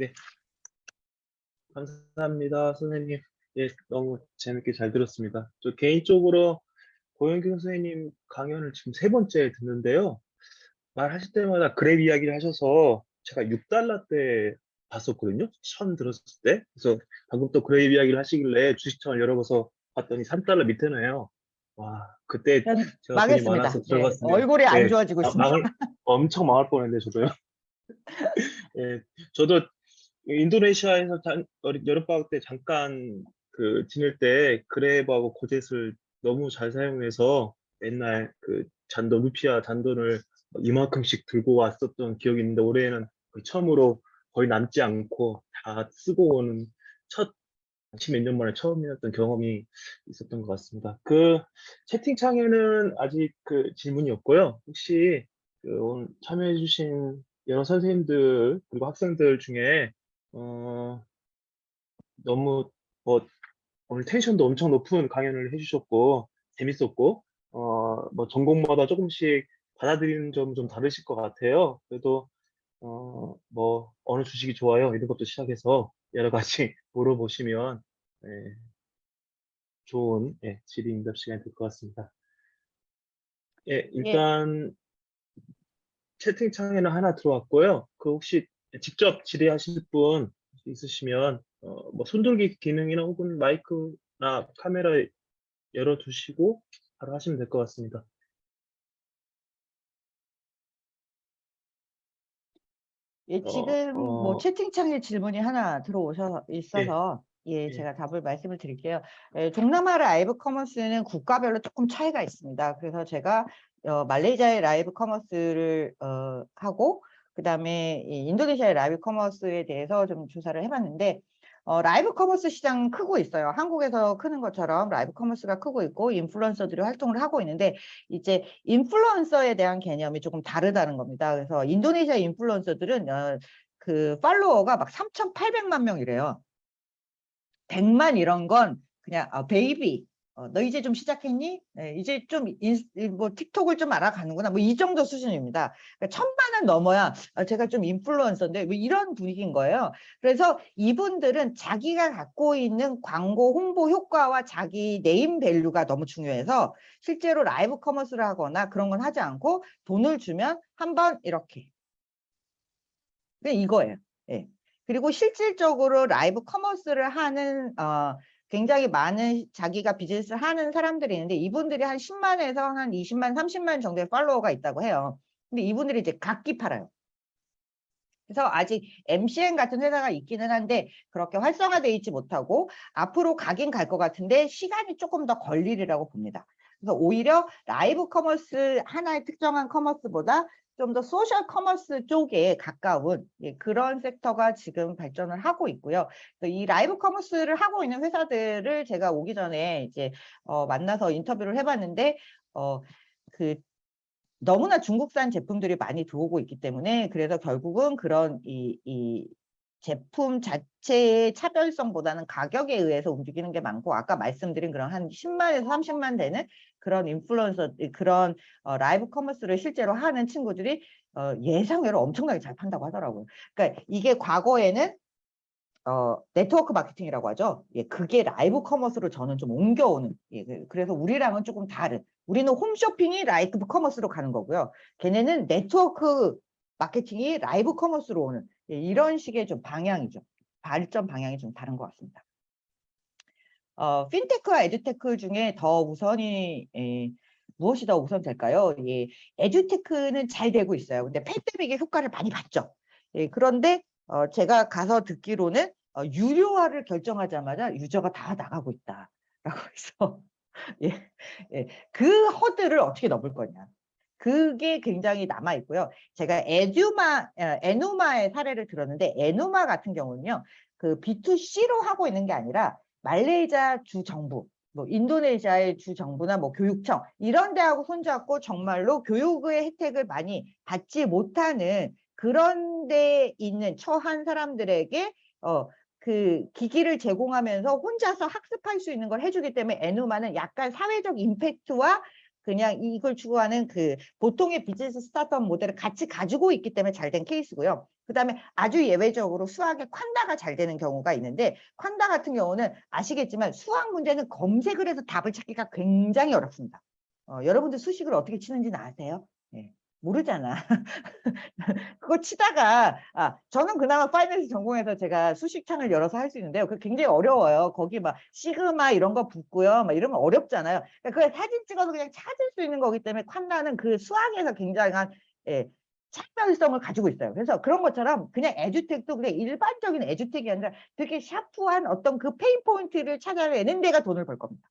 네, 감사합니다, 선생님. 예, 너무 재밌게 잘 들었습니다. 저 개인적으로 고영경 선생님 강연을 지금 세 번째 듣는데요. 말하실 때마다 그랩 이야기를 하셔서 제가 6달러 때 봤었거든요. 처음 들었을 때. 그래서 방금 또 그랩 이야기를 하시길래 주식창을 열어봐서 봤더니 3달러 밑에네요. 와, 그때 전 제가 돈이 많아서 망했습니다. 네, 들어갔으면, 얼굴이 안 예, 좋아지고 있습니다. 엄청 망할 뻔했는데, 저도요. 예, 저도 인도네시아에서 여름방학 때 잠깐 지낼 때 그랩하고 고젯을 너무 잘 사용해서 맨날 잔돈, 루피아 잔돈을 이만큼씩 들고 왔었던 기억이 있는데 올해는 거의 처음으로 거의 남지 않고 다 쓰고 오는 첫, 몇 년 만에 처음이었던 경험이 있었던 것 같습니다. 채팅창에는 아직 질문이 없고요. 혹시 오늘 참여해주신 여러 선생님들 그리고 학생들 중에 어, 너무 뭐 오늘 텐션도 엄청 높은 강연을 해주셨고 재밌었고 뭐 전공마다 조금씩 받아들이는 점 좀 다르실 것 같아요. 그래도 뭐 어느 주식이 좋아요 이런 것도 시작해서 여러 가지 물어보시면 예, 좋은 질의응답 시간이 될 것 같습니다. 예, 예, 일단 채팅창에는 하나 들어왔고요. 혹시 직접 질의하실 분 있으시면 뭐 손들기 기능이나 혹은 마이크나 카메라 열어두시고 바로 하시면 될 것 같습니다. 예, 어, 지금 뭐 어, 채팅창에 질문이 하나 들어오셔 예, 있어서 예, 예, 제가 답을 말씀을 드릴게요. 예, 동남아 라이브 커머스는 국가별로 조금 차이가 있습니다. 그래서 제가 말레이시아의 라이브 커머스를 하고 그다음에 이 인도네시아의 라이브 커머스에 대해서 좀 조사를 해봤는데 라이브 커머스 시장 크고 있어요. 한국에서 크는 것처럼 라이브 커머스가 크고 있고 인플루언서들이 활동을 하고 있는데 이제 인플루언서에 대한 개념이 조금 다르다는 겁니다. 그래서 인도네시아 인플루언서들은 팔로워가 막 3,800만 명이래요. 100만 이런 건 그냥 베이비 너 이제 좀 시작했니? 네, 이제 좀 뭐 틱톡을 좀 알아가는구나. 뭐 이 정도 수준입니다. 그러니까 1,000만은 넘어야 제가 좀 인플루언서인데 뭐 이런 분위기인 거예요. 그래서 이분들은 자기가 갖고 있는 광고 홍보 효과와 자기 네임 밸류가 너무 중요해서 실제로 라이브 커머스를 하거나 그런 건 하지 않고 돈을 주면 한번 이렇게 이거예요. 예. 그리고 실질적으로 라이브 커머스를 하는 굉장히 많은 자기가 비즈니스를 하는 사람들이 있는데 이분들이 한 10만에서 한 20만, 30만 정도의 팔로워가 있다고 해요. 근데 이분들이 이제 각기 팔아요. 그래서 아직 MCN 같은 회사가 있기는 한데 그렇게 활성화되어 있지 못하고 앞으로 가긴 갈 것 같은데 시간이 조금 더 걸리리라고 봅니다. 그래서 오히려 라이브 커머스 하나의 특정한 커머스보다 좀 더 소셜 커머스 쪽에 가까운 그런 섹터가 지금 발전을 하고 있고요. 이 라이브 커머스를 하고 있는 회사들을 제가 오기 전에 이제 만나서 인터뷰를 해봤는데 그 너무나 중국산 제품들이 많이 들어오고 있기 때문에 그래서 결국은 그런 이 제품 자체의 차별성보다는 가격에 의해서 움직이는 게 많고 아까 말씀드린 그런 한 10만에서 30만 되는 그런 인플루언서 그런 라이브 커머스를 실제로 하는 친구들이 예상외로 엄청나게 잘 판다고 하더라고요. 그러니까 이게 과거에는 네트워크 마케팅이라고 하죠. 예, 그게 라이브 커머스로 저는 좀 옮겨오는. 예, 그래서 우리랑은 조금 다른. 우리는 홈쇼핑이 라이브 커머스로 가는 거고요. 걔네는 네트워크 마케팅이 라이브 커머스로 오는 이런 식의 좀 방향이죠. 발전 방향이 좀 다른 것 같습니다. 핀테크와 에듀테크 중에 더 우선이 무엇이 더 우선 될까요? 예, 에듀테크는 잘 되고 있어요. 근데 팬데믹의 효과를 많이 봤죠. 예, 그런데 제가 가서 듣기로는 유료화를 결정하자마자 유저가 다 나가고 있다라고 해서 예, 예, 그 허들을 어떻게 넘을 거냐. 그게 굉장히 남아 있고요. 제가 에누마의 사례를 들었는데 에누마 같은 경우는요. 그 B2C로 하고 있는 게 아니라 말레이시아 주 정부, 뭐 인도네시아의 주 정부나 뭐 교육청 이런 데하고 손잡고 정말로 교육의 혜택을 많이 받지 못하는 그런 데 있는 처한 사람들에게 그 기기를 제공하면서 혼자서 학습할 수 있는 걸 해주기 때문에 에누마는 약간 사회적 임팩트와 그냥 이걸 추구하는 그 보통의 비즈니스 스타트업 모델을 같이 가지고 있기 때문에 잘 된 케이스고요. 그다음에 아주 예외적으로 수학의 콴다가 잘 되는 경우가 있는데, 콴다 같은 경우는 아시겠지만 수학 문제는 검색을 해서 답을 찾기가 굉장히 어렵습니다. 여러분들 수식을 어떻게 치는지는 아세요? 네, 모르잖아. 그거 치다가 저는 그나마 파이낸스 전공해서 제가 수식창을 열어서 할 수 있는데요. 그게 굉장히 어려워요. 거기 막 시그마 이런 거 붙고요. 막 이러면 어렵잖아요. 그러니까 그걸 사진 찍어서 그냥 찾을 수 있는 거기 때문에 콴다는 그 수학에서 굉장한 차별성을 가지고 있어요. 그래서 그런 것처럼 그냥 에듀텍도 그냥 일반적인 에듀텍이 아니라 되게 샤프한 어떤 그 페인 포인트를 찾아내는 데가 돈을 벌 겁니다.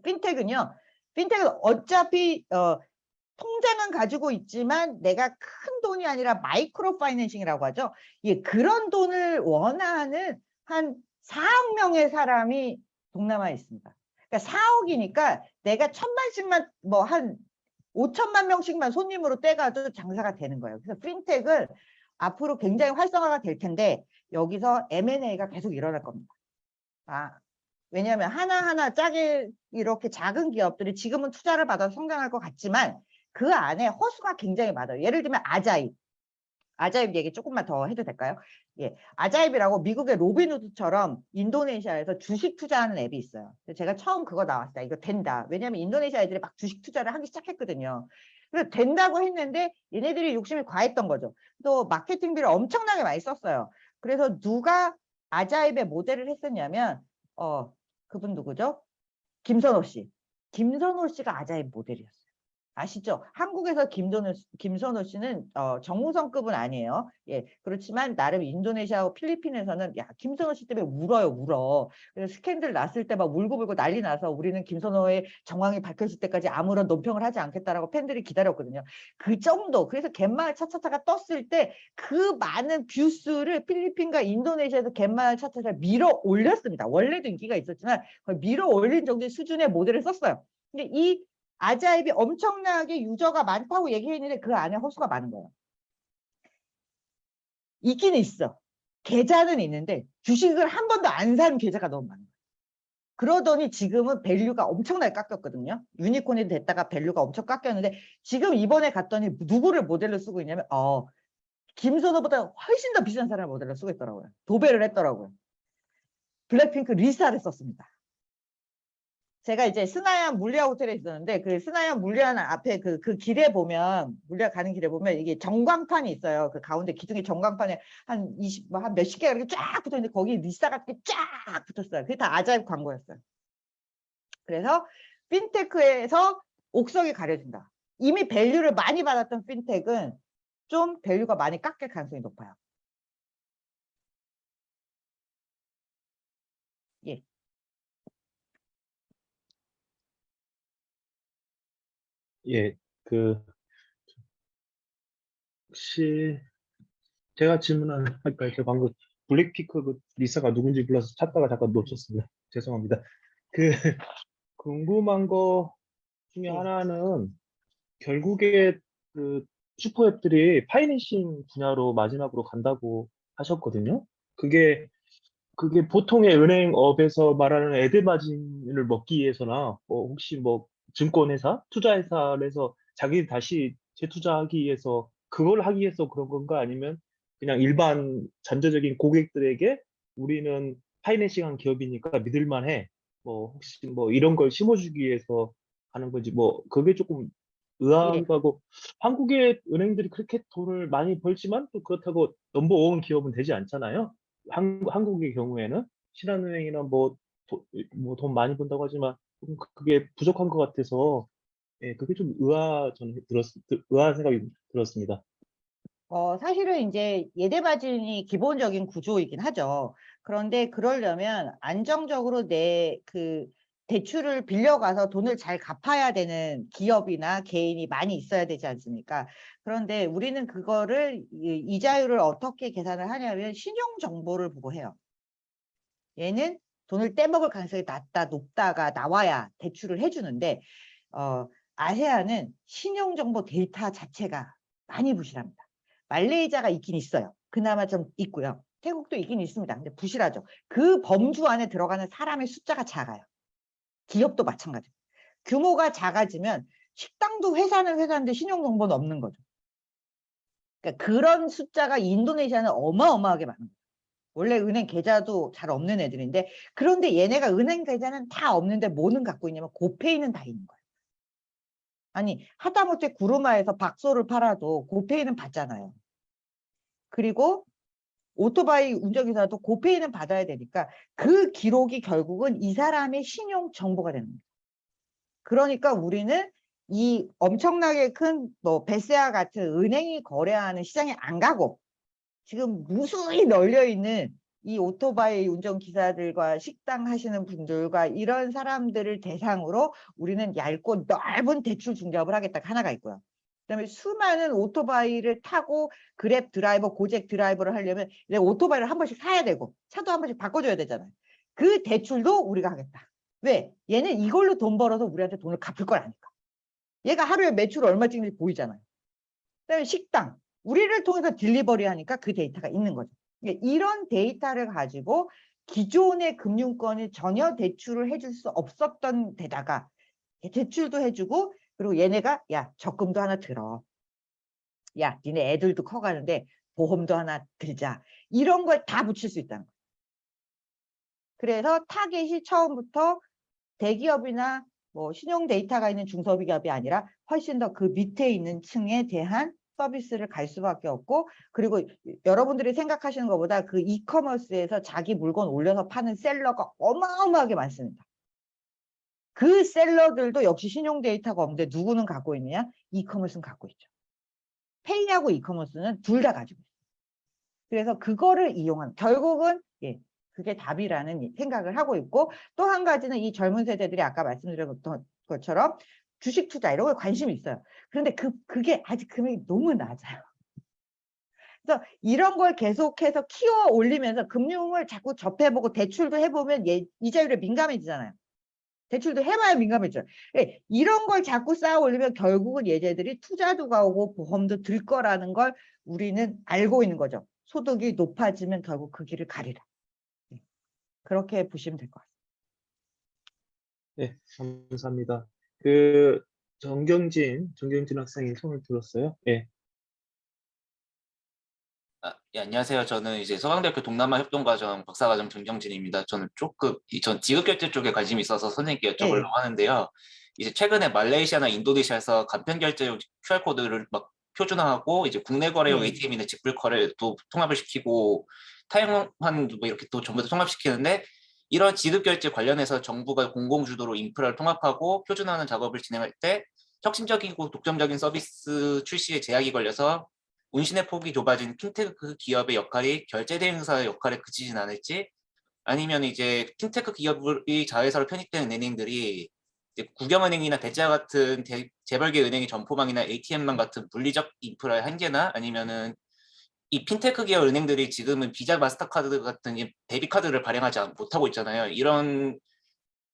핀텍은요. 핀텍은 어차피 통장은 가지고 있지만 내가 큰 돈이 아니라 마이크로 파이낸싱이라고 하죠. 예, 그런 돈을 원하는 한 4억 명의 사람이 동남아에 있습니다. 그러니까 4억이니까 내가 1,000만씩만 뭐 한 5천만 명씩만 손님으로 떼가도 장사가 되는 거예요. 그래서 핀텍은 앞으로 굉장히 활성화가 될 텐데 여기서 M&A가 계속 일어날 겁니다. 왜냐하면 하나하나 짜게 이렇게 작은 기업들이 지금은 투자를 받아서 성장할 것 같지만 그 안에 허수가 굉장히 많아요. 예를 들면 아자입 얘기 조금만 더 해도 될까요? 예, 아자입이라고 미국의 로빈후드처럼 인도네시아에서 주식 투자하는 앱이 있어요. 제가 처음 그거 나왔을 때 이거 된다. 왜냐하면 인도네시아 애들이 막 주식 투자를 하기 시작했거든요. 그래서 된다고 했는데 얘네들이 욕심이 과했던 거죠. 또 마케팅비를 엄청나게 많이 썼어요. 그래서 누가 아자입의 모델을 했었냐면 그분 누구죠? 김선호 씨. 김선호 씨가 아자입 모델이었어요. 아시죠? 한국에서 김선호 씨는 정우성급은 아니에요. 예, 그렇지만 나름 인도네시아하고 필리핀에서는 야, 김선호 씨 때문에 울어. 그래서 스캔들 났을 때 막 울고불고 난리 나서 우리는 김선호의 정황이 밝혀질 때까지 아무런 논평을 하지 않겠다라고 팬들이 기다렸거든요. 그 정도. 그래서 갯마을 차차차가 떴을 때 그 많은 뷰수를 필리핀과 인도네시아에서 갯마을 차차차를 밀어 올렸습니다. 원래도 인기가 있었지만 밀어 올린 정도의 수준의 모델을 썼어요. 근데 이 아자입이 엄청나게 유저가 많다고 얘기했는데 그 안에 허수가 많은 거예요. 있긴 있어. 계좌는 있는데 주식을 한 번도 안 산 계좌가 너무 많은 거예요. 그러더니 지금은 밸류가 엄청나게 깎였거든요. 유니콘이 됐다가 밸류가 엄청 깎였는데 지금 이번에 갔더니 누구를 모델로 쓰고 있냐면 김선호보다 훨씬 더 비싼 사람을 모델로 쓰고 있더라고요. 도배를 했더라고요. 블랙핑크 리사를 썼습니다. 제가 이제 스나얀 물리아 호텔에 있었는데 그 스나얀 물리아 앞에 그 길에 보면 물리아 가는 길에 보면 이게 전광판이 있어요. 그 가운데 기둥에 전광판에 한 20, 한 몇십 개가 이렇게 쫙 붙어 있는데 거기 리사가 이렇게 쫙 붙었어요. 그게 다 아자입 광고였어요. 그래서 핀테크에서 옥석이 가려진다. 이미 밸류를 많이 받았던 핀텍은 좀 밸류가 많이 깎일 가능성이 높아요. 예. 예, 혹시 제가 질문을 할까요? 제가 방금 블랙피크 그 리사가 누군지 몰라서 찾다가 잠깐 놓쳤습니다. 죄송합니다. 그 궁금한 거 중에 예. 하나는 결국에 그 슈퍼앱들이 파이낸싱 분야로 마지막으로 간다고 하셨거든요. 그게 보통의 은행업에서 말하는 애드마진을 먹기 위해서나 혹시 뭐 증권회사, 투자회사에서 자기 다시 재투자하기 위해서 그걸 하기 위해서 그런 건가 아니면 그냥 일반 전체적인 고객들에게 우리는 파이낸싱한 기업이니까 믿을만해. 뭐 혹시 뭐 이런 걸 심어주기 위해서 하는 건지 뭐 그게 조금 예. 의아하기도 하고 한국의 은행들이 그렇게 돈을 많이 벌지만 또 그렇다고 넘버원 기업은 되지 않잖아요. 한국의 경우에는 신한은행이나 뭐 돈 많이 번다고 하지만 좀 그게 부족한 것 같아서 예, 그게 좀 의아한 생각이 들었습니다. 사실은 이제 예대마진이 기본적인 구조이긴 하죠. 그런데 그러려면 안정적으로 내 그 대출을 빌려가서 돈을 잘 갚아야 되는 기업이나 개인이 많이 있어야 되지 않습니까? 그런데 우리는 그거를 이자율을 어떻게 계산을 하냐면 신용 정보를 보고 해요. 얘는 돈을 떼먹을 가능성이 낮다, 높다가 나와야 대출을 해주는데 아세안은 신용정보 데이터 자체가 많이 부실합니다. 말레이시아가 있긴 있어요. 그나마 좀 있고요. 태국도 있긴 있습니다. 근데 부실하죠. 그 범주 안에 들어가는 사람의 숫자가 작아요. 기업도 마찬가지예요. 규모가 작아지면 식당도 회사는 회사인데 신용정보는 없는 거죠. 그러니까 그런 숫자가 인도네시아는 어마어마하게 많은 거예요. 원래 은행 계좌도 잘 없는 애들인데, 그런데 얘네가 은행 계좌는 다 없는데 뭐는 갖고 있냐면 고페이는 다 있는 거예요. 아니 하다못해 구루마에서 박소를 팔아도 고페이는 받잖아요. 그리고 오토바이 운전기사도 고페이는 받아야 되니까 그 기록이 결국은 이 사람의 신용 정보가 되는 거예요. 그러니까 우리는 이 엄청나게 큰 뭐 베세아 같은 은행이 거래하는 시장에 안 가고 지금 무수히 널려 있는 이 오토바이 운전기사들과 식당 하시는 분들과 이런 사람들을 대상으로 우리는 얇고 넓은 대출 중개업을 하겠다 하나가 있고요. 그다음에 수많은 오토바이를 타고 그랩 드라이버, 고잭 드라이버를 하려면 이제 오토바이를 한 번씩 사야 되고 차도 한 번씩 바꿔줘야 되잖아요. 그 대출도 우리가 하겠다. 왜? 얘는 이걸로 돈 벌어서 우리한테 돈을 갚을 걸 아니까. 얘가 하루에 매출을 얼마 찍는지 보이잖아요. 그다음에 식당. 우리를 통해서 딜리버리 하니까 그 데이터가 있는 거죠. 이런 데이터를 가지고 기존의 금융권이 전혀 대출을 해줄 수 없었던 데다가 대출도 해주고, 그리고 얘네가 야 적금도 하나 들어. 야 니네 애들도 커가는데 보험도 하나 들자. 이런 걸 다 붙일 수 있다는 거예요. 그래서 타겟이 처음부터 대기업이나 뭐 신용 데이터가 있는 중소기업이 아니라 훨씬 더 그 밑에 있는 층에 대한 서비스를 갈 수밖에 없고, 그리고 여러분들이 생각하시는 것보다 그 이커머스에서 자기 물건 올려서 파는 셀러가 어마어마하게 많습니다. 그 셀러들도 역시 신용 데이터가 없는데 누구는 갖고 있느냐? 이커머스는 갖고 있죠. 페이하고 이커머스는 둘 다 가지고 있어요. 그래서 그거를 이용한, 결국은 그게 답이라는 생각을 하고 있고, 또 한 가지는 이 젊은 세대들이 아까 말씀드렸던 것처럼 주식 투자 이런 거에 관심이 있어요. 그런데 그게 아직 금액이 너무 낮아요. 그래서 이런 걸 계속해서 키워 올리면서 금융을 자꾸 접해보고 대출도 해보면 이자율에 민감해지잖아요. 대출도 해봐야 민감해져요. 이런 걸 자꾸 쌓아 올리면 결국은 얘네들이 투자도 가오고 보험도 들 거라는 걸 우리는 알고 있는 거죠. 소득이 높아지면 결국 그 길을 가리라. 그렇게 보시면 될 것 같습니다. 네, 감사합니다. 그 정경진 학생이 손을 들었어요. 예. 예, 안녕하세요. 저는 이제 서강대학교 동남아 협동과정 박사과정 정경진입니다. 저는 전 지급결제 쪽에 관심이 있어서 선생님께 여쭤보려고 하는데요. 이제 최근에 말레이시아나 인도네시아에서 간편결제용 QR코드를 막 표준화하고 이제 국내 거래용 ATM이나 직불 거래도 통합을 시키고 타영환도 뭐 이렇게 또 전부 다 통합시키는데, 이런 지급결제 관련해서 정부가 공공주도로 인프라를 통합하고 표준화하는 작업을 진행할 때 혁신적이고 독점적인 서비스 출시에 제약이 걸려서 운신의 폭이 좁아진 핀테크 기업의 역할이 결제 대행사의 역할에 그치진 않을지, 아니면 이제 핀테크 기업이 자회사로 편입되는 은행들이 이제 국영은행이나 대자 같은 재벌계 은행의 점포망이나 ATM망 같은 물리적 인프라의 한계나, 아니면은 이 핀테크 기업 은행들이 지금은 비자, 마스터카드 같은 데비카드를 발행하지 못하고 있잖아요. 이런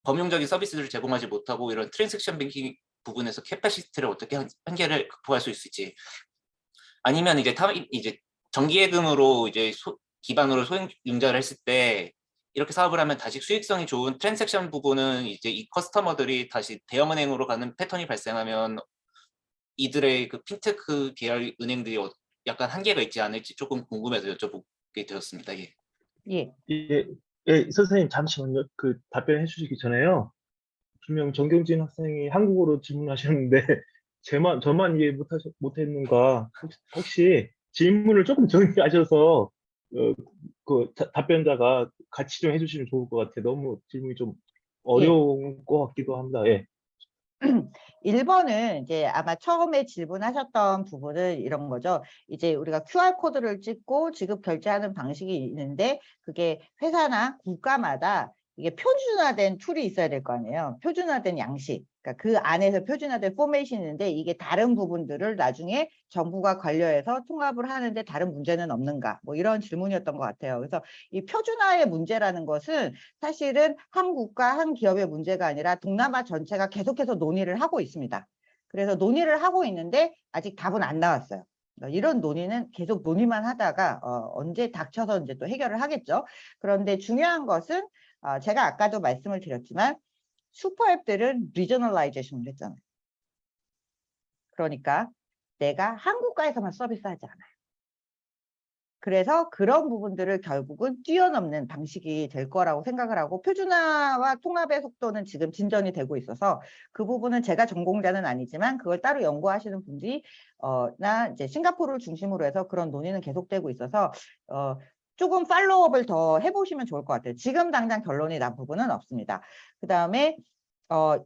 범용적인 서비스를 제공하지 못하고 이런 트랜잭션 뱅킹 부분에서 캐파시티를 어떻게 한계를 극복할 수 있을지, 아니면 이제 정기예금으로 이제 기반으로 소액융자를 했을 때 이렇게 사업을 하면 다시 수익성이 좋은 트랜잭션 부분은 이제 이 커스터머들이 다시 대형은행으로 가는 패턴이 발생하면 이들의 그 핀테크 계열 은행들이 약간 한계가 있지 않을지 조금 궁금해서 여쭤보게 되었습니다. 예. 예. 예, 선생님 잠시만요. 그 답변해 주시기 전에요. 분명 정경진 학생이 한국어로 질문하셨는데 저만 이해 못했는가? 혹시 질문을 조금 정리하셔서 답변자가 같이 좀 해주시면 좋을 것 같아요. 너무 질문이 좀 어려운 것 같기도 합니다. 예. 1번은 이제 아마 처음에 질문하셨던 부분은 이런 거죠. 이제 우리가 QR코드를 찍고 지급 결제하는 방식이 있는데 그게 회사나 국가마다 이게 표준화된 툴이 있어야 될 거 아니에요. 표준화된 양식. 그러니까 그 안에서 표준화된 포맷이 있는데 이게 다른 부분들을 나중에 정부가 관여해서 통합을 하는데 다른 문제는 없는가? 뭐 이런 질문이었던 것 같아요. 그래서 이 표준화의 문제라는 것은 사실은 한 국가, 한 기업의 문제가 아니라 동남아 전체가 계속해서 논의를 하고 있습니다. 그래서 논의를 하고 있는데 아직 답은 안 나왔어요. 이런 논의는 계속 논의만 하다가 언제 닥쳐서 이제 또 해결을 하겠죠. 그런데 중요한 것은 제가 아까도 말씀을 드렸지만 슈퍼앱들은 리저널라이제이션을 했잖아요. 그러니까 내가 한국가에서만 서비스하지 않아요. 그래서 그런 부분들을 결국은 뛰어넘는 방식이 될 거라고 생각을 하고, 표준화와 통합의 속도는 지금 진전이 되고 있어서 그 부분은 제가 전공자는 아니지만 그걸 따로 연구하시는 분들이 나 이제 싱가포르를 중심으로 해서 그런 논의는 계속되고 있어서 조금 팔로우업을 더 해보시면 좋을 것 같아요. 지금 당장 결론이 난 부분은 없습니다. 그 다음에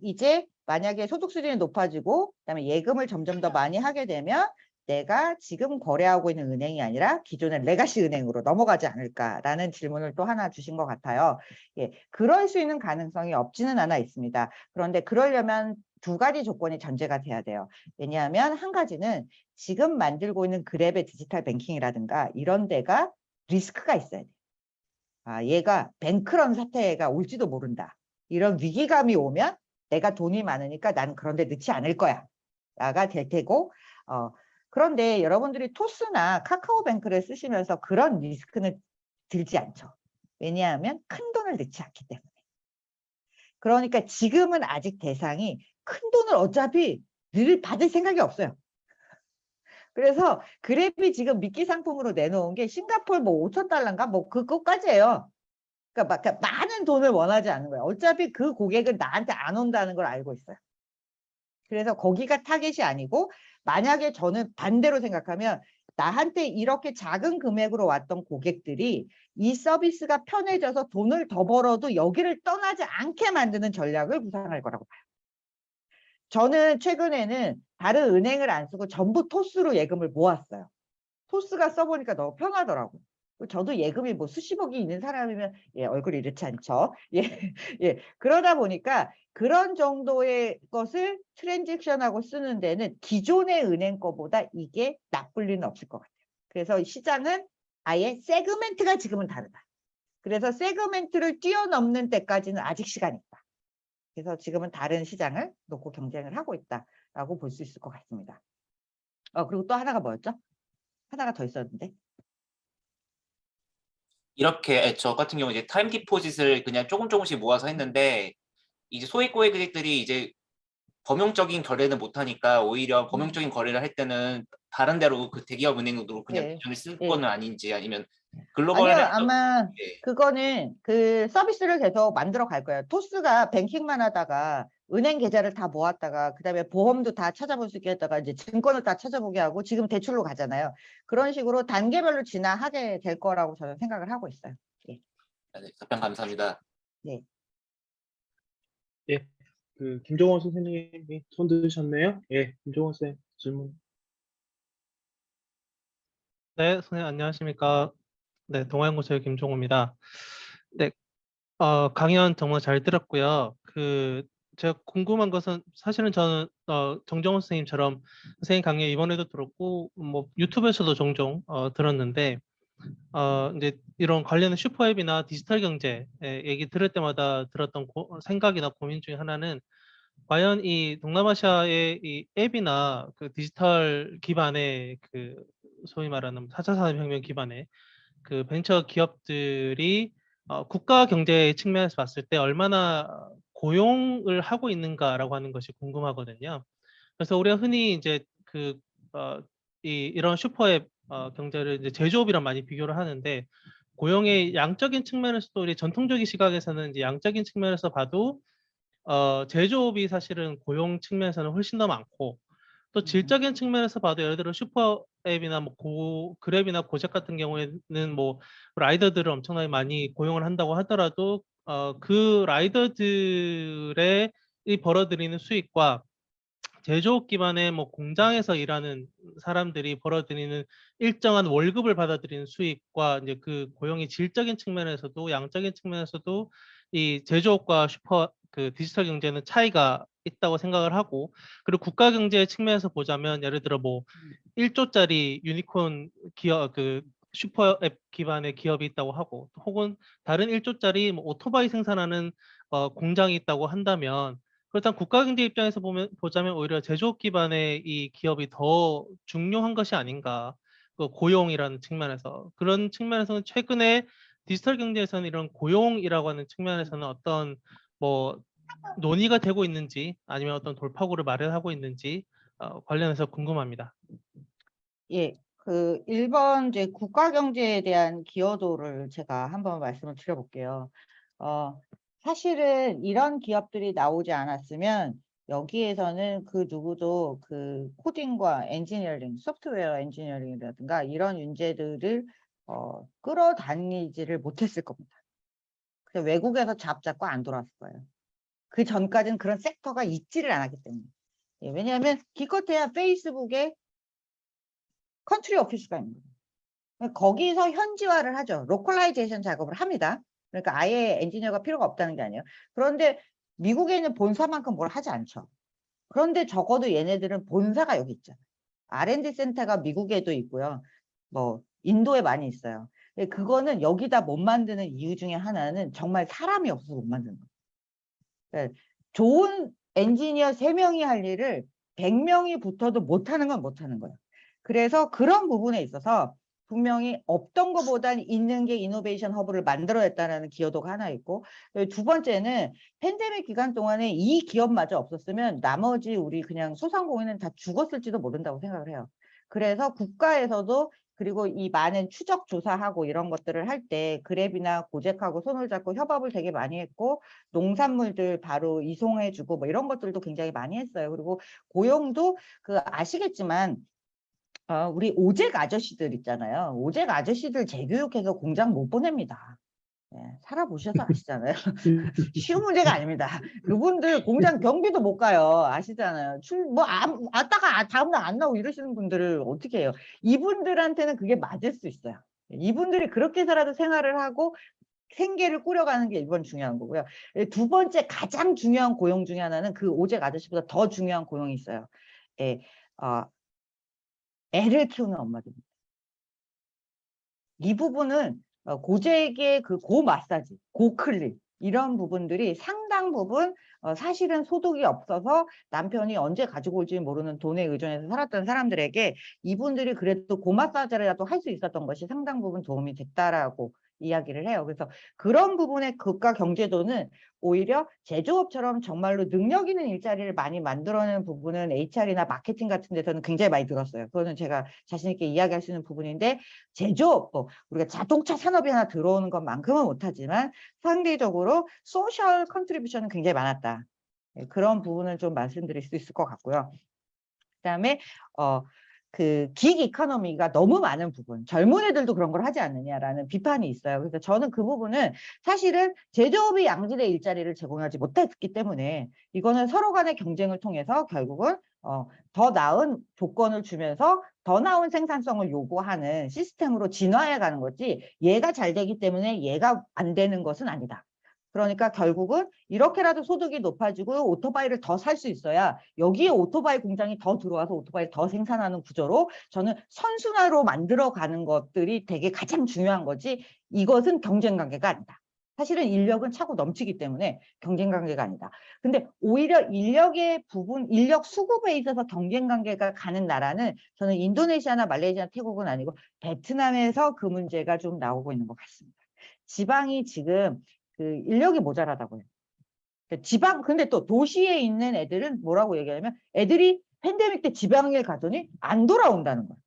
이제 만약에 소득 수준이 높아지고 그다음에 예금을 점점 더 많이 하게 되면 내가 지금 거래하고 있는 은행이 아니라 기존의 레가시 은행으로 넘어가지 않을까라는 질문을 또 하나 주신 것 같아요. 예, 그럴 수 있는 가능성이 없지는 않아 있습니다. 그런데 그러려면 두 가지 조건이 전제가 돼야 돼요. 왜냐하면 한 가지는 지금 만들고 있는 그랩의 디지털 뱅킹이라든가 이런 데가 리스크가 있어야 돼요. 아, 얘가 뱅크런 사태가 올지도 모른다. 이런 위기감이 오면 내가 돈이 많으니까 난 그런 데 넣지 않을 거야. 라가 될 테고, 그런데 여러분들이 토스나 카카오뱅크를 쓰시면서 그런 리스크는 들지 않죠. 왜냐하면 큰 돈을 넣지 않기 때문에. 그러니까 지금은 아직 대상이 큰 돈을 어차피 늘 받을 생각이 없어요. 그래서 그랩이 지금 미끼 상품으로 내놓은 게 싱가포르 뭐 5,000달러인가 뭐 그것까지예요. 그러니까 많은 돈을 원하지 않는 거예요. 어차피 그 고객은 나한테 안 온다는 걸 알고 있어요. 그래서 거기가 타겟이 아니고, 만약에 저는 반대로 생각하면 나한테 이렇게 작은 금액으로 왔던 고객들이 이 서비스가 편해져서 돈을 더 벌어도 여기를 떠나지 않게 만드는 전략을 구상할 거라고 봐요. 저는 최근에는 다른 은행을 안 쓰고 전부 토스로 예금을 모았어요. 토스가 써보니까 너무 편하더라고요. 저도 예금이 뭐 수십억이 있는 사람이면 얼굴이 이렇지 않죠. 예. 그러다 보니까 그런 정도의 것을 트랜잭션하고 쓰는 데는 기존의 은행 거보다 이게 나쁠 리는 없을 것 같아요. 그래서 시장은 아예 세그멘트가 지금은 다르다. 그래서 세그멘트를 뛰어넘는 때까지는 아직 시간이 있다. 그래서 지금은 다른 시장을 놓고 경쟁을 하고 있다라고 볼 수 있을 것 같습니다. 그리고 또 하나가 뭐였죠? 하나가 더 있었는데. 이렇게 저 같은 경우 이제 타임 디포짓을 그냥 조금씩 모아서 했는데 이제 소액 고객들이 이제 범용적인 거래는 못하니까 오히려 범용적인 거래를 할 때는 다른 데로 그 대기업 은행으로 그냥 예. 계정을 쓸 예. 거는 아닌지, 아니면 아니요, 글로벌 아마 예. 그거는 그 서비스를 계속 만들어 갈 거예요. 토스가 뱅킹만 하다가 은행 계좌를 다 모았다가 그다음에 보험도 다 찾아볼 수 있게 했다가 이제 증권을 다 찾아보게 하고 지금 대출로 가잖아요. 그런 식으로 단계별로 진화하게 될 거라고 저는 생각을 하고 있어요. 예. 네, 답변 감사합니다. 네. 예, 그 김종원 선생님이 손 드셨네요. 예, 김종원 쌤 질문. 네, 선생님 안녕하십니까. 네, 동아연구소의 김종호입니다. 네, 강연 정말 잘 들었고요. 제가 궁금한 것은 사실은 저는 정정호 선생님처럼 선생님 강연 이번에도 들었고 뭐 유튜브에서도 종종 들었는데 이제 이런 관련된 슈퍼앱이나 디지털 경제 얘기 들을 때마다 들었던 생각이나 고민 중에 하나는 과연 이 동남아시아의 이 앱이나 그 디지털 기반의 그 소위 말하는 4차 산업혁명 기반의 그 벤처 기업들이 국가 경제 측면에서 봤을 때 얼마나 고용을 하고 있는가라고 하는 것이 궁금하거든요. 그래서 우리가 흔히 이제 이런 슈퍼앱 경제를 이제 제조업이랑 많이 비교를 하는데, 고용의 양적인 측면에서도 우리 전통적인 시각에서는 이제 양적인 측면에서 봐도 제조업이 사실은 고용 측면에서는 훨씬 더 많고, 또 질적인 측면에서 봐도 예를 들어 슈퍼앱이나 뭐 그랩이나 고잭 같은 경우에는 뭐 라이더들을 엄청나게 많이 고용을 한다고 하더라도 그 라이더들의 이 벌어들이는 수익과 제조업 기반의 뭐 공장에서 일하는 사람들이 벌어들이는 일정한 월급을 받아들이는 수익과 이제 그 고용의 질적인 측면에서도 양적인 측면에서도 이 제조업과 그 디지털 경제는 차이가 있다고 생각을 하고, 그리고 국가 경제 측면에서 보자면 예를 들어 뭐 1조짜리 유니콘 기업 그 슈퍼앱 기반의 기업이 있다고 하고, 혹은 다른 1조짜리 뭐 오토바이 생산하는 공장이 있다고 한다면, 그렇다면 국가 경제 입장에서 보자면 오히려 제조업 기반의 이 기업이 더 중요한 것이 아닌가. 그 고용이라는 측면에서, 그런 측면에서는 최근에 디지털 경제에서는 이런 고용이라고 하는 측면에서는 어떤 뭐 논의가 되고 있는지 아니면 어떤 돌파구를 마련하고 있는지 관련해서 궁금합니다. 예, 그 1번 이제 국가 경제에 대한 기여도를 제가 한번 말씀을 드려볼게요. 사실은 이런 기업들이 나오지 않았으면 여기에서는 그 누구도 그 코딩과 엔지니어링, 소프트웨어 엔지니어링이라든가 이런 문제들을 끌어다니지를 못했을 겁니다. 그래서 외국에서 잡고 안 돌아왔을 거예요. 그 전까지는 그런 섹터가 있지를 않았기 때문에. 예, 왜냐하면 기껏해야 페이스북에 컨트리 오피스가 있는 거예요. 거기서 현지화를 하죠. 로컬라이제이션 작업을 합니다. 그러니까 아예 엔지니어가 필요가 없다는 게 아니에요. 그런데 미국에 있는 본사만큼 뭘 하지 않죠. 그런데 적어도 얘네들은 본사가 여기 있잖아요. R&D 센터가 미국에도 있고요. 뭐 인도에 많이 있어요. 그거는 여기다 못 만드는 이유 중에 하나는 정말 사람이 없어서 못 만드는 거예요. 그러니까 좋은 엔지니어 3명이 할 일을 100명이 붙어도 못하는 건 못하는 거예요. 그래서 그런 부분에 있어서 분명히 없던 것보단 있는 게 이노베이션 허브를 만들어냈다는 기여도가 하나 있고, 두 번째는 팬데믹 기간 동안에 이 기업마저 없었으면 나머지 우리 그냥 소상공인은 다 죽었을지도 모른다고 생각을 해요. 그래서 국가에서도 그리고 이 많은 추적 조사하고 이런 것들을 할 때 그랩이나 고젝하고 손을 잡고 협업을 되게 많이 했고, 농산물들 바로 이송해주고 뭐 이런 것들도 굉장히 많이 했어요. 그리고 고용도 아시겠지만 우리 오직 아저씨들 있잖아요. 오직 아저씨들 재교육해서 공장 못 보냅니다. 예, 살아보셔서 아시잖아요. 쉬운 문제가 아닙니다. 그분들 공장 경비도 못 가요. 아시잖아요. 왔다가 다음날 안 나오고 이러시는 분들을 어떻게 해요? 이분들한테는 그게 맞을 수 있어요. 이분들이 그렇게 살아도 생활을 하고 생계를 꾸려가는 게 1번 중요한 거고요. 두 번째 가장 중요한 고용 중에 하나는 그 오직 아저씨보다 더 중요한 고용이 있어요. 예, 애를 키우는 엄마들입니다. 이 부분은 고재에게 그 고마사지, 고클립 이런 부분들이 상당 부분 사실은 소득이 없어서 남편이 언제 가지고 올지 모르는 돈에 의존해서 살았던 사람들에게 이분들이 그래도 고마사지라도 할 수 있었던 것이 상당 부분 도움이 됐다라고 이야기를 해요. 그래서 그런 부분의 국가 경제도는 오히려 제조업처럼 정말로 능력 있는 일자리를 많이 만들어내는 부분은 HR이나 마케팅 같은 데서는 굉장히 많이 들었어요. 그거는 제가 자신 있게 이야기할 수 있는 부분인데, 제조업, 우리가 자동차 산업이 하나 들어오는 것만큼은 못하지만 상대적으로 소셜 컨트리뷰션은 굉장히 많았다. 그런 부분을 좀 말씀드릴 수 있을 것 같고요. 그다음에 그 긱 이코노미가 너무 많은 부분, 젊은 애들도 그런 걸 하지 않느냐라는 비판이 있어요. 그래서 저는 그 부분은 사실은 제조업이 양질의 일자리를 제공하지 못했기 때문에 이거는 서로 간의 경쟁을 통해서 결국은 더 나은 조건을 주면서 더 나은 생산성을 요구하는 시스템으로 진화해 가는 거지, 얘가 잘 되기 때문에 얘가 안 되는 것은 아니다. 그러니까 결국은 이렇게라도 소득이 높아지고 오토바이를 더 살 수 있어야 여기에 오토바이 공장이 더 들어와서 오토바이를 더 생산하는 구조로 저는 선순환으로 만들어가는 것들이 되게 가장 중요한 거지, 이것은 경쟁 관계가 아니다. 사실은 인력은 차고 넘치기 때문에 경쟁 관계가 아니다. 근데 오히려 인력의 부분, 인력 수급에 있어서 경쟁 관계가 가는 나라는 저는 인도네시아나 말레이시아, 태국은 아니고 베트남에서 그 문제가 좀 나오고 있는 것 같습니다. 지방이 지금 그 인력이 모자라다고요. 지방, 근데 또 도시에 있는 애들은 뭐라고 얘기하냐면 애들이 팬데믹 때 지방에 가더니 안 돌아온다는 거예요.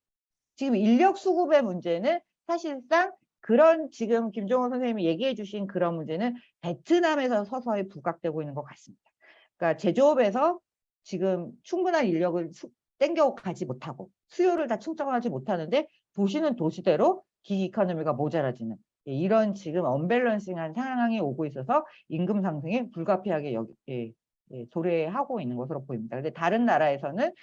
지금 인력 수급의 문제는 사실상 그런 지금 김종호 선생님이 얘기해 주신 그런 문제는 베트남에서 서서히 부각되고 있는 것 같습니다. 그러니까 제조업에서 지금 충분한 인력을 땡겨 가지 못하고 수요를 다 충족하지 못하는데 도시는 도시대로 기기 이코노미가 모자라지는 이런 지금 언밸런싱한 상황이 오고 있어서 임금 상승이 불가피하게 도래하고 있는 것으로 보입니다. 근데 다른 나라에서는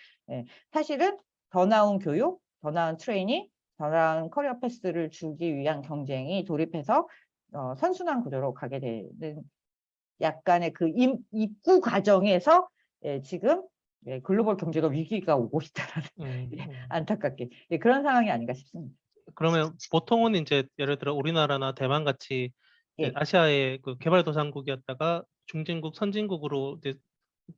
사실은 더 나은 교육, 더 나은 트레이닝, 더 나은 커리어 패스를 주기 위한 경쟁이 돌입해서 선순환 구조로 가게 되는 약간의 그 입구 과정에서 지금 글로벌 경제가 위기가 오고 있다는 안타깝게 그런 상황이 아닌가 싶습니다. 그러면 보통은 이제 예를 들어 우리나라나 대만 같이 이제 예. 아시아의 그 개발도상국이었다가 중진국, 선진국으로 이제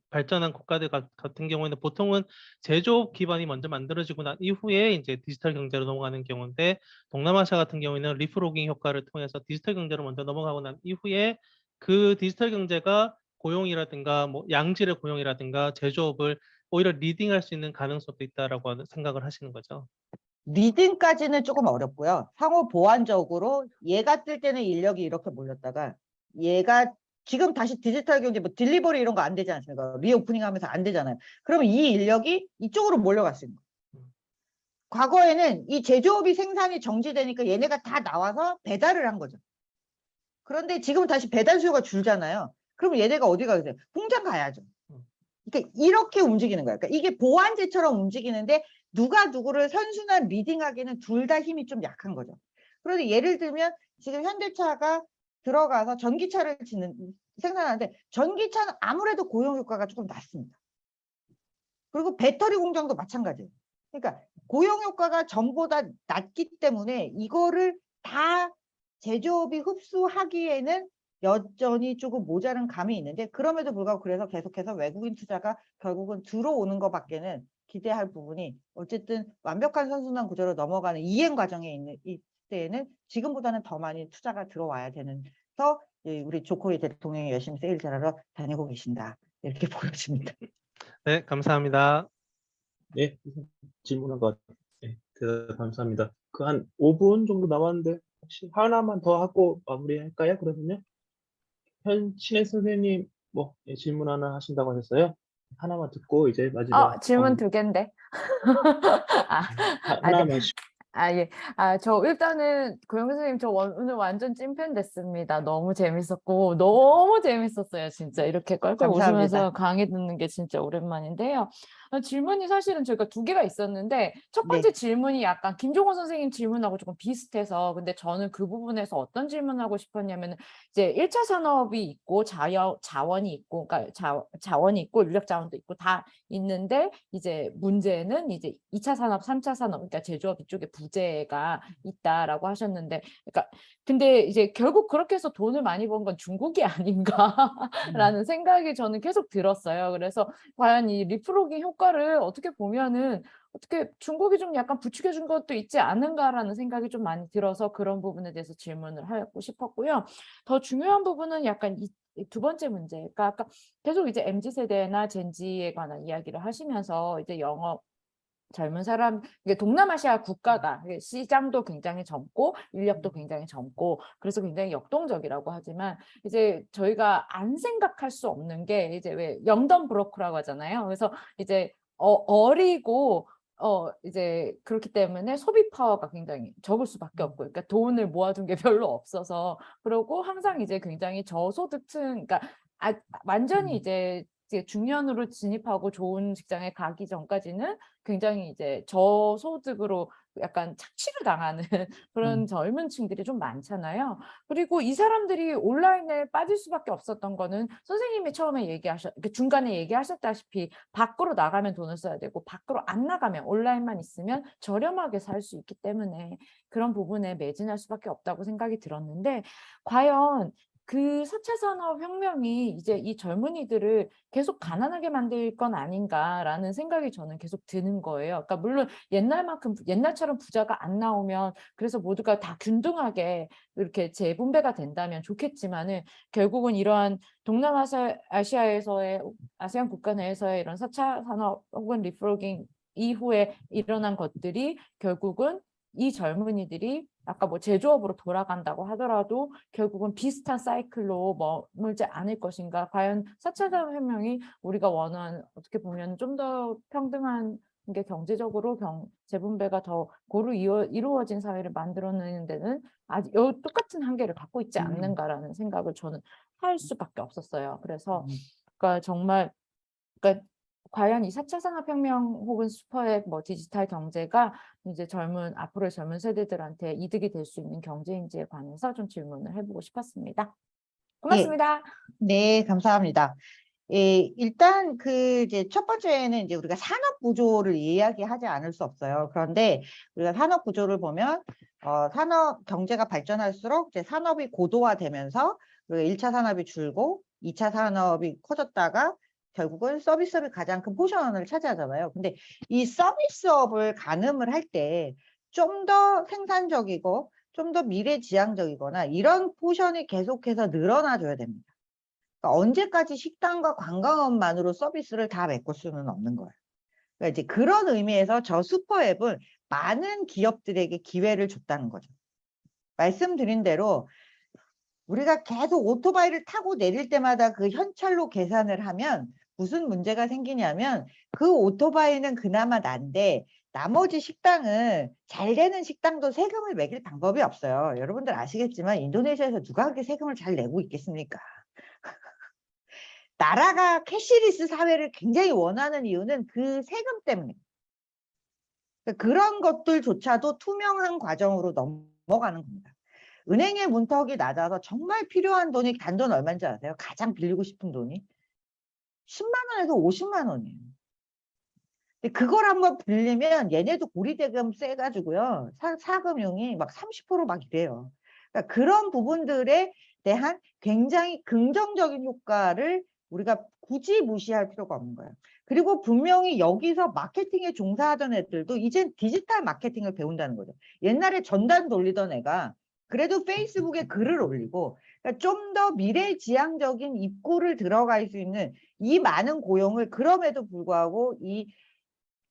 발전한 국가들 같은 경우에는 보통은 제조업 기반이 먼저 만들어지고 난 이후에 이제 디지털 경제로 넘어가는 경우인데, 동남아시아 같은 경우에는 리프로깅 효과를 통해서 디지털 경제로 먼저 넘어가고 난 이후에 그 디지털 경제가 고용이라든가 뭐 양질의 고용이라든가 제조업을 오히려 리딩할 수 있는 가능성도 있다라고 생각을 하시는 거죠. 리딩까지는 조금 어렵고요. 상호 보완적으로 얘가 뜰 때는 인력이 이렇게 몰렸다가 얘가 지금 다시 디지털 경제 뭐 딜리버리 이런 거 안 되지 않습니까? 리오프닝 하면서 안 되잖아요. 그러면 이 인력이 이쪽으로 몰려갈 수 있는 거예요. 과거에는 이 제조업이 생산이 정지되니까 얘네가 다 나와서 배달을 한 거죠. 그런데 지금은 다시 배달 수요가 줄잖아요. 그러면 얘네가 어디 가겠어요? 공장 가야죠. 그러니까 이렇게 움직이는 거예요. 그러니까 이게 보완제처럼 움직이는데 누가 누구를 선순환 리딩하기는 둘 다 힘이 좀 약한 거죠. 그런데 예를 들면 지금 현대차가 들어가서 전기차를 생산하는데 전기차는 아무래도 고용 효과가 조금 낮습니다. 그리고 배터리 공장도 마찬가지예요. 그러니까 고용 효과가 전보다 낮기 때문에 이거를 다 제조업이 흡수하기에는 여전히 조금 모자른 감이 있는데 그럼에도 불구하고 그래서 계속해서 외국인 투자가 결국은 들어오는 것밖에는 기대할 부분이 어쨌든 완벽한 선순환 구조로 넘어가는 이행 과정에 있는 이때에는 지금보다는 더 많이 투자가 들어와야 되는서 우리 조코이 대통령이 열심히 세일 잘하러 다니고 계신다. 이렇게 보여집니다. 네, 감사합니다. 네, 질문한 것 같아요. 네, 대답 감사합니다. 그 한 5분 정도 남았는데 혹시 하나만 더 하고 마무리할까요? 그러면요. 신혜 선생님 뭐 질문 하나 하신다고 하셨어요? 하나만 듣고 이제 마지막 질문 2개인데. 하나만 예. 저 일단은 고영 선생님 저 오늘 완전 찐팬 됐습니다. 너무 재밌었고 너무 재밌었어요. 진짜 이렇게 껄껄 웃으면서 강의 듣는 게 진짜 오랜만인데요. 질문이 사실은 저희가 2개가 있었는데 첫 번째 질문이 약간 김종호 선생님 질문하고 조금 비슷해서 근데 저는 그 부분에서 어떤 질문하고 싶었냐면 이제 1차 산업이 있고 자원이 있고 그러니까 자원이 있고 인력 자원도 있고 다 있는데 이제 문제는 이제 2차 산업, 3차 산업 그러니까 제조업 이쪽에 부재가 있다라고 하셨는데 그러니까 근데 이제 결국 그렇게 해서 돈을 많이 번 건 중국이 아닌가라는 생각이 저는 계속 들었어요. 그래서 과연 이 리프로깅 효과를 어떻게 보면은 어떻게 중국이 좀 약간 부추겨 준 것도 있지 않은가라는 생각이 좀 많이 들어서 그런 부분에 대해서 질문을 하고 싶었고요. 더 중요한 부분은 약간 이 두 번째 문제. 그러니까 아까 계속 이제 MZ세대나 젠지에 관한 이야기를 하시면서 이제 영업 젊은 사람, 이게 동남아시아 국가가 시장도 굉장히 젊고 인력도 굉장히 젊고 그래서 굉장히 역동적이라고 하지만 이제 저희가 안 생각할 수 없는 게 이제 왜 영던 브로커라고 하잖아요. 그래서 이제 어리고 이제 그렇기 때문에 소비 파워가 굉장히 적을 수밖에 없고 그러니까 돈을 모아둔 게 별로 없어서 그러고 항상 이제 굉장히 저소득층 그러니까 완전히 이제 중년으로 진입하고 좋은 직장에 가기 전까지는 굉장히 이제 저소득으로 약간 착취를 당하는 그런 젊은 층들이 좀 많잖아요. 그리고 이 사람들이 온라인에 빠질 수밖에 없었던 거는 선생님이 처음에 중간에 얘기하셨다시피 밖으로 나가면 돈을 써야 되고 밖으로 안 나가면 온라인만 있으면 저렴하게 살 수 있기 때문에 그런 부분에 매진할 수밖에 없다고 생각이 들었는데 과연 그 4차 산업혁명이 이제 이 젊은이들을 계속 가난하게 만들 건 아닌가라는 생각이 저는 계속 드는 거예요. 그러니까 물론 옛날처럼 부자가 안 나오면 그래서 모두가 다 균등하게 이렇게 재분배가 된다면 좋겠지만은 결국은 이러한 동남아시아에서의 아세안 국가 내에서의 이런 4차 산업 혹은 리프로깅 이후에 일어난 것들이 결국은 이 젊은이들이 아까 뭐 제조업으로 돌아간다고 하더라도 결국은 비슷한 사이클로 머물지 않을 것인가. 과연 4차 산업혁명이 우리가 원하는 어떻게 보면 좀 더 평등한 게 경제적으로 재분배가 더 고루 이루어진 사회를 만들어내는 데는 아직 똑같은 한계를 갖고 있지 않는가라는 생각을 저는 할 수밖에 없었어요. 그래서 그러니까 정말 그러니까 과연 이 4차 산업혁명 혹은 슈퍼앱 디지털 경제가 이제 앞으로의 젊은 세대들한테 이득이 될 수 있는 경제인지에 관해서 좀 질문을 해보고 싶었습니다. 고맙습니다. 네, 감사합니다. 일단 이제 첫 번째는 이제 우리가 산업 구조를 이야기하지 않을 수 없어요. 그런데 우리가 산업 구조를 보면 산업 경제가 발전할수록 이제 산업이 고도화되면서 1차 산업이 줄고 2차 산업이 커졌다가 결국은 서비스업이 가장 큰 포션을 차지하잖아요. 근데 이 서비스업을 가늠을 할 때 좀 더 생산적이고 좀 더 미래지향적이거나 이런 포션이 계속해서 늘어나줘야 됩니다. 그러니까 언제까지 식당과 관광업만으로 서비스를 다 메꿀 수는 없는 거예요. 그러니까 이제 그런 의미에서 저 슈퍼앱은 많은 기업들에게 기회를 줬다는 거죠. 말씀드린 대로 우리가 계속 오토바이를 타고 내릴 때마다 그 현찰로 계산을 하면 무슨 문제가 생기냐면 그 오토바이는 그나마 난데 나머지 식당은 잘 되는 식당도 세금을 매길 방법이 없어요. 여러분들 아시겠지만 인도네시아에서 누가 그렇게 세금을 잘 내고 있겠습니까? 나라가 캐시리스 사회를 굉장히 원하는 이유는 그 세금 때문에. 그런 것들조차도 투명한 과정으로 넘어가는 겁니다. 은행의 문턱이 낮아서 정말 필요한 돈이 단돈 얼마인지 아세요? 가장 빌리고 싶은 돈이 10만 원에서 50만 원이에요. 근데 그걸 한번 빌리면 얘네도 고리대금 세가지고요. 사금융이 막 30% 막 이래요. 그러니까 그런 부분들에 대한 굉장히 긍정적인 효과를 우리가 굳이 무시할 필요가 없는 거예요. 그리고 분명히 여기서 마케팅에 종사하던 애들도 이젠 디지털 마케팅을 배운다는 거죠. 옛날에 전단 돌리던 애가 그래도 페이스북에 글을 올리고 그러니까 좀 더 미래지향적인 입구를 들어갈 수 있는 이 많은 고용을 그럼에도 불구하고 이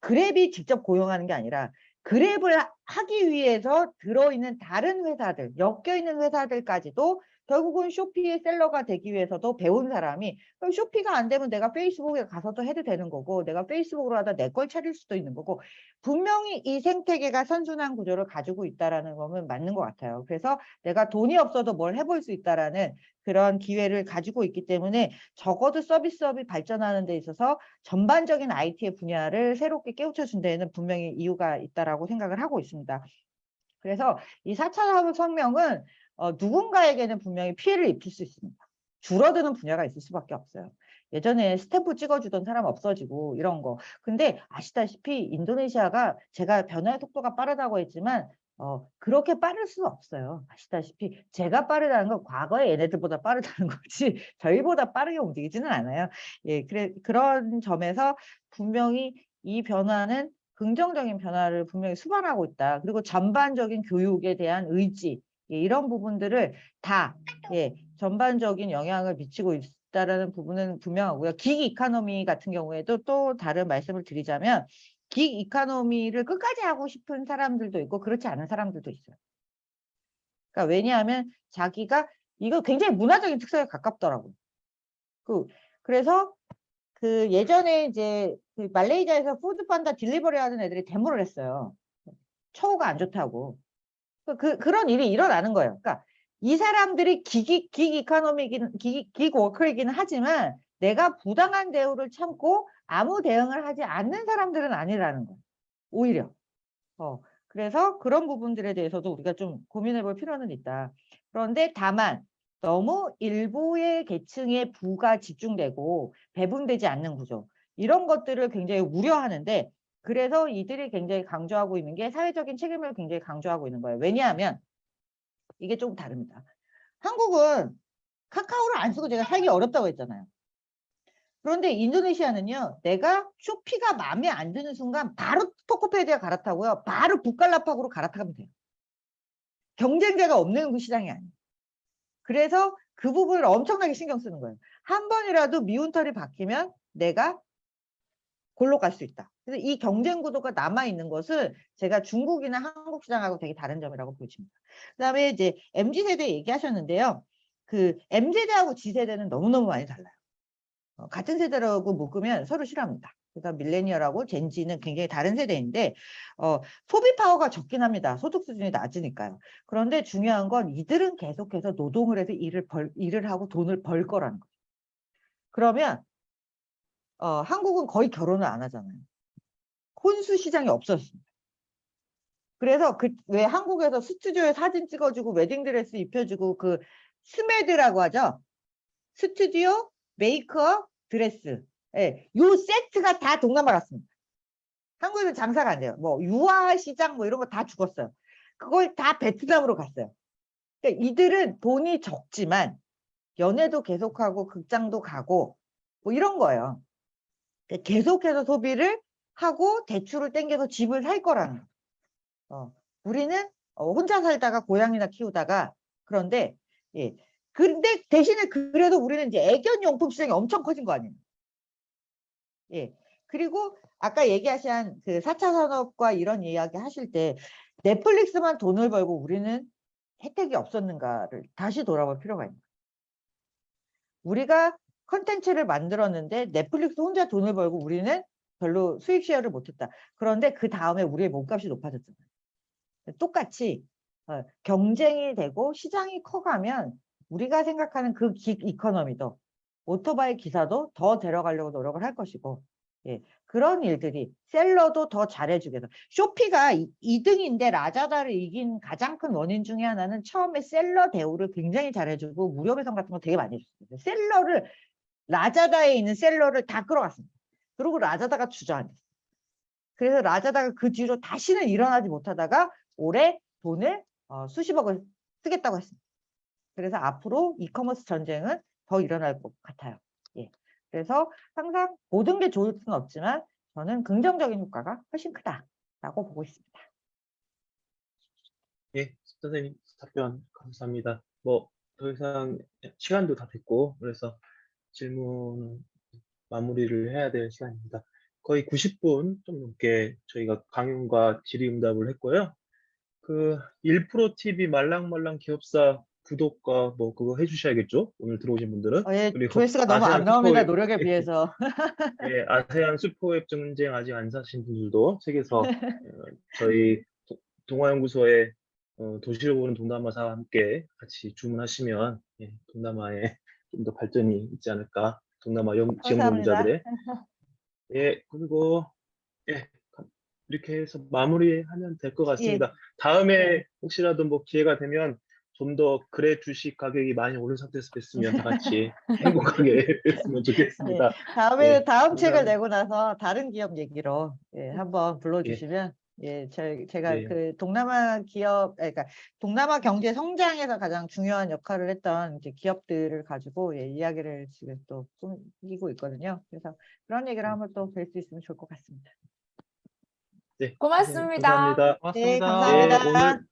그랩이 직접 고용하는 게 아니라 그랩을 하기 위해서 들어있는 다른 회사들, 엮여있는 회사들까지도 결국은 쇼피의 셀러가 되기 위해서도 배운 사람이 그럼 쇼피가 안 되면 내가 페이스북에 가서도 해도 되는 거고 내가 페이스북으로 하다 내 걸 차릴 수도 있는 거고 분명히 이 생태계가 선순환 구조를 가지고 있다는 거는 맞는 것 같아요. 그래서 내가 돈이 없어도 뭘 해볼 수 있다는 그런 기회를 가지고 있기 때문에 적어도 서비스업이 발전하는 데 있어서 전반적인 IT의 분야를 새롭게 깨우쳐준 데에는 분명히 이유가 있다라고 생각을 하고 있습니다. 그래서 이 4차 산업혁명은 누군가에게는 분명히 피해를 입힐 수 있습니다. 줄어드는 분야가 있을 수밖에 없어요. 예전에 스탬프 찍어주던 사람 없어지고 이런 거. 근데 아시다시피 인도네시아가 제가 변화의 속도가 빠르다고 했지만 그렇게 빠를 수 없어요. 아시다시피 제가 빠르다는 건 과거에 얘네들보다 빠르다는 거지 저희보다 빠르게 움직이지는 않아요. 예, 그런 점에서 분명히 이 변화는 긍정적인 변화를 분명히 수반하고 있다. 그리고 전반적인 교육에 대한 의지 이런 부분들을 다 전반적인 영향을 미치고 있다라는 부분은 분명하고요. 긱 이코노미 같은 경우에도 또 다른 말씀을 드리자면 긱 이코노미를 끝까지 하고 싶은 사람들도 있고 그렇지 않은 사람들도 있어요. 그러니까 왜냐하면 자기가 이거 굉장히 문화적인 특성에 가깝더라고요. 그래서 그 예전에 이제 그 말레이시아에서 푸드판다 딜리버리 하는 애들이 데모를 했어요. 처우가 안 좋다고. 그런 일이 일어나는 거예요. 그러니까 이 사람들이 긱 워커이기는 하지만 내가 부당한 대우를 참고 아무 대응을 하지 않는 사람들은 아니라는 거예요. 오히려. 그래서 그런 부분들에 대해서도 우리가 좀 고민해 볼 필요는 있다. 그런데 다만 너무 일부의 계층의 부가 집중되고 배분되지 않는 구조 이런 것들을 굉장히 우려하는데 그래서 이들이 굉장히 강조하고 있는 게 사회적인 책임을 굉장히 강조하고 있는 거예요. 왜냐하면 이게 조금 다릅니다. 한국은 카카오를 안 쓰고 제가 살기 어렵다고 했잖아요. 그런데 인도네시아는요. 내가 쇼피가 마음에 안 드는 순간 바로 토코페디아 갈아타고요. 바로 북갈라팍으로 갈아타면 돼요. 경쟁자가 없는 그 시장이 아니에요. 그래서 그 부분을 엄청나게 신경 쓰는 거예요. 한 번이라도 미운털이 박히면 내가 골로 갈 수 있다. 그래서 이 경쟁 구도가 남아있는 것은 제가 중국이나 한국 시장하고 되게 다른 점이라고 보여집니다. 그 다음에 이제 MZ세대 얘기하셨는데요. 그 MZ세대하고 G세대는 너무너무 많이 달라요. 같은 세대라고 묶으면 서로 싫어합니다. 그러니까 밀레니얼하고 젠지는 굉장히 다른 세대인데 소비 파워가 적긴 합니다. 소득 수준이 낮으니까요. 그런데 중요한 건 이들은 계속해서 노동을 해서 일을 하고 돈을 벌 거라는 거죠. 그러면 한국은 거의 결혼을 안 하잖아요. 혼수 시장이 없었습니다. 그래서 왜 한국에서 스튜디오에 사진 찍어주고 웨딩드레스 입혀주고 그 스메드라고 하죠. 스튜디오, 메이크업, 드레스. 예, 요 세트가 다 동남아 갔습니다. 한국에서 장사가 안 돼요. 뭐 유아 시장 뭐 이런 거 다 죽었어요. 그걸 다 베트남으로 갔어요. 그러니까 이들은 돈이 적지만 연애도 계속하고 극장도 가고 뭐 이런 거예요. 그러니까 계속해서 소비를 하고 대출을 땡겨서 집을 살 거라는 거. 우리는 혼자 살다가 고양이나 키우다가 그런데 근데 대신에 그래도 우리는 이제 애견 용품 시장이 엄청 커진 거 아니에요. 예. 그리고 아까 얘기하신 그 4차 산업과 이런 이야기 하실 때 넷플릭스만 돈을 벌고 우리는 혜택이 없었는가를 다시 돌아볼 필요가 있는 거예요. 우리가 컨텐츠를 만들었는데 넷플릭스 혼자 돈을 벌고 우리는 별로 수익 쉐어를 못했다. 그런데 그 다음에 우리의 몸값이 높아졌잖아요. 똑같이 경쟁이 되고 시장이 커가면 우리가 생각하는 그 긱 이코노미도 오토바이 기사도 더 데려가려고 노력을 할 것이고, 예, 그런 일들이 셀러도 더 잘해주게 돼. 쇼피가 2등인데 라자다를 이긴 가장 큰 원인 중에 하나는 처음에 셀러 대우를 굉장히 잘해주고 무료 배송 같은 거 되게 많이 해줬어요. 셀러를 라자다에 있는 셀러를 다 끌어갔습니다. 그리고 라자다가 주저앉았어요. 그래서 라자다가 그 뒤로 다시는 일어나지 못하다가 올해 돈을 수십억을 쓰겠다고 했습니다. 그래서 앞으로 이커머스 전쟁은 더 일어날 것 같아요. 예. 그래서 항상 모든 게 좋을 수는 없지만 저는 긍정적인 효과가 훨씬 크다라고 보고 있습니다. 예, 선생님 답변 감사합니다. 뭐 더 이상 시간도 다 됐고 그래서 질문 마무리를 해야 될 시간입니다. 거의 90분 좀 넘게 저희가 강연과 질의응답을 했고요. 그 1프로 TV 말랑말랑 기업사 구독과 뭐 그거 해주셔야겠죠? 오늘 들어오신 분들은. 예, 그리고 조회수가 너무 안 아세안 나옵니다. 슈퍼웹, 노력에 비해서. 예, 아세안 슈퍼웹 전쟁 아직 안 사신 분들도 책에서 저희 동아연구소의 도시를 보는 동남아사와 함께 같이 주문하시면 예, 동남아에 좀 더 발전이 있지 않을까. 동남아 지역 감사합니다. 연구자들의 예, 그리고 예, 이렇게 해서 마무리하면 될 것 같습니다. 다음에 혹시라도 뭐 기회가 되면 좀 더 그래 주식 가격이 많이 오른 상태에서 뵀으면 다 같이 행복하게 뵀으면 좋겠습니다. 다음에 예, 다음 책을 감사합니다. 내고 나서 다른 기업 얘기로 한번 예, 불러주시면 제가 네. 그 동남아 기업, 그러니까 동남아 경제 성장에서 가장 중요한 역할을 했던 이제 기업들을 가지고 이야기를 지금 또 꾸미고 있거든요. 그래서 그런 얘기를 한번 또 뵐 수 있으면 좋을 것 같습니다. 네, 고맙습니다. 감사합니다. 고맙습니다. 감사합니다. 오늘